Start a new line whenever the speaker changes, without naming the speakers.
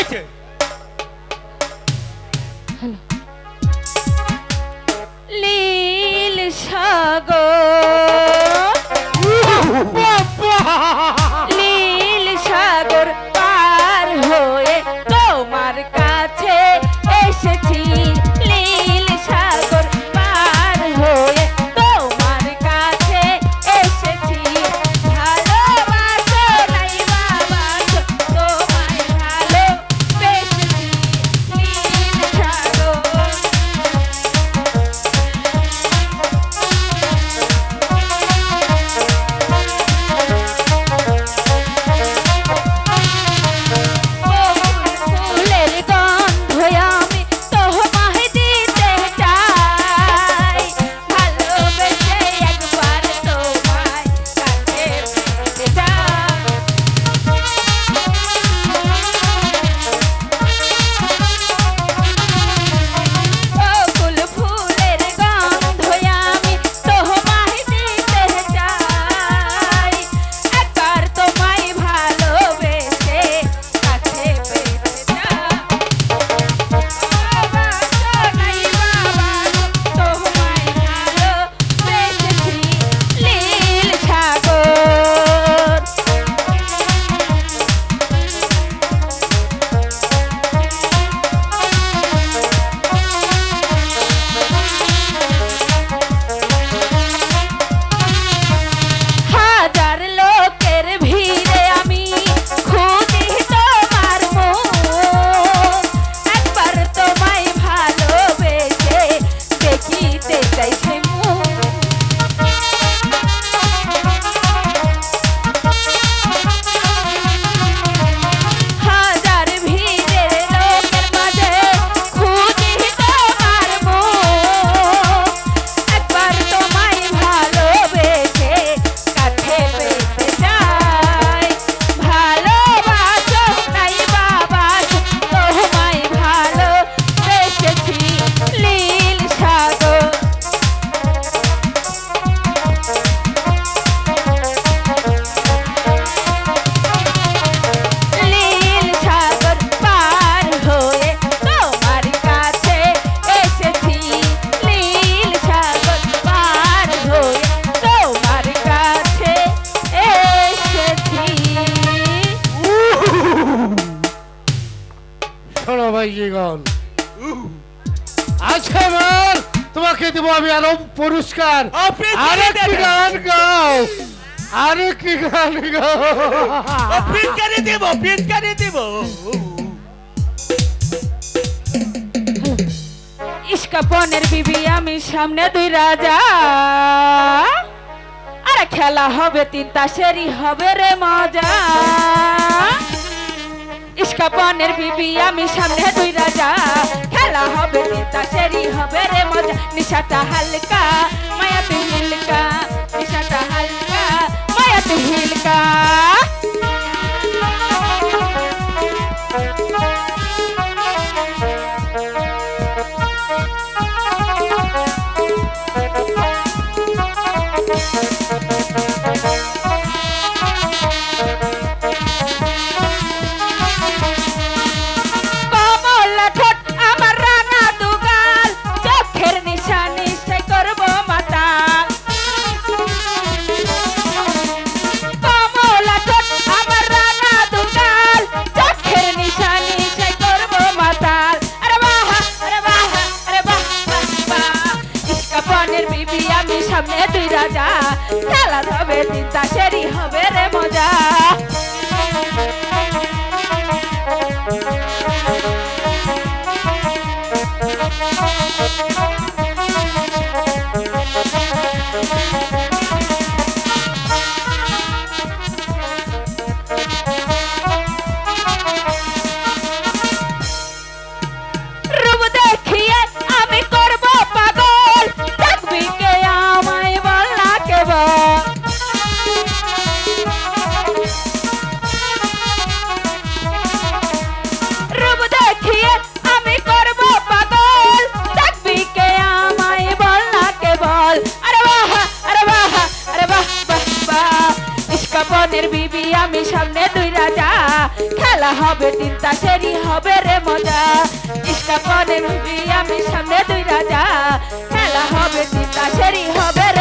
হয়েছে?
লীল সাগর, লীল সাগর পার হয়ে তোমার কাছে এসেছি। লীল সাগর পার হয়ে তোমার কাছে এসেছি। ভালোবাসো নাই বাবাসো, তোমায় ভালোবেসেছি। লীল সাগর ফুলের গন্ধ আমি তোমায় দিতে চাই। ভালোবেসে একবার তোমায় কাছে পেতে চাই। ফুলের গন্ধ আমি তোমায় দিতে চাই। একবার তোমায় ভালোবেসে কাছে পেতে চাই। বাবাসো নাই বাবাসো, তোমায় ভালোবেসেছি। লীল সাগর হাজার লোকের ভিড়ে আমি খুঁজি তোমার মুখ। একবার তোমায় ভালোবেসে দেখিতে চাইছে মুখ। হাজার ভিড়ের লোকের মাঝে খুঁজি তোমার মুখ। একবার তোমায় ভালোবেসে কাছে পেতে চাই। ভালোবাসো নাই বাবাসো, তোমায় ভালোবেসেছি। লীল সাগর লীল সাগর পার হয়ে তোমার কাছে এসেছি। লীল সাগর পার হয়ে তোমার কাছে এসেছি।
শোনো ভাইগণ, আজকে আমার তোমাকে দেবো আমি আরো পুরস্কার। আরেকটি গান গাও, আরেকটি গান গাও।
পিটকারি দেব, পিটকারি দেব।
ইস্কাপনের বিবি আমি সামনে দুই রাজা। আরে খেলা হবে তিন তাসেরই হবে রে মজা। ইস্কাপনের বিবি আমি সামনে দুই রাজা। খেলা হবে তিন তাসেরই হবে রে মজা। নিশাটা হালকা মায়াতে হিলকা, নিশাটা হালকা মায়াতে হিলকা। কমলা ঠোঁট আমার রাঙা দুগাল, চোখের নিশানি সে করবো মাতাল। কমলা ঠোঁট আমার রাঙা দুগাল, চোখের নিশানি সে করবো মাতাল। আরে বাহ, আরে বাহ, আরে বাহ বাহ বাহ। ইস্কাপনের বিবি আমি সামনে দুই রাজা। খেলা হবে তিন তাসেরই হবে রে মজা। রূপ দেখিয়ে আমি করবো পাগল, দেখবি কে আমায় বল না কেবল। রূপ দেখিয়ে আমি করবো পাগল, দেখবি কে আমায় বল না কেবল। আরে বাহ, আরে বাহ, আরে বাহ বাহ বাহ। ইস্কাপনের বিবি আমি সামনে দুই রাজা। খেলা খেলা হবে তিন তাসেরই হবে রে মজা ইস্কা পনের বিবি আমি সামনে দুই রাজা খেলা হবে তিন তাসেরই হবে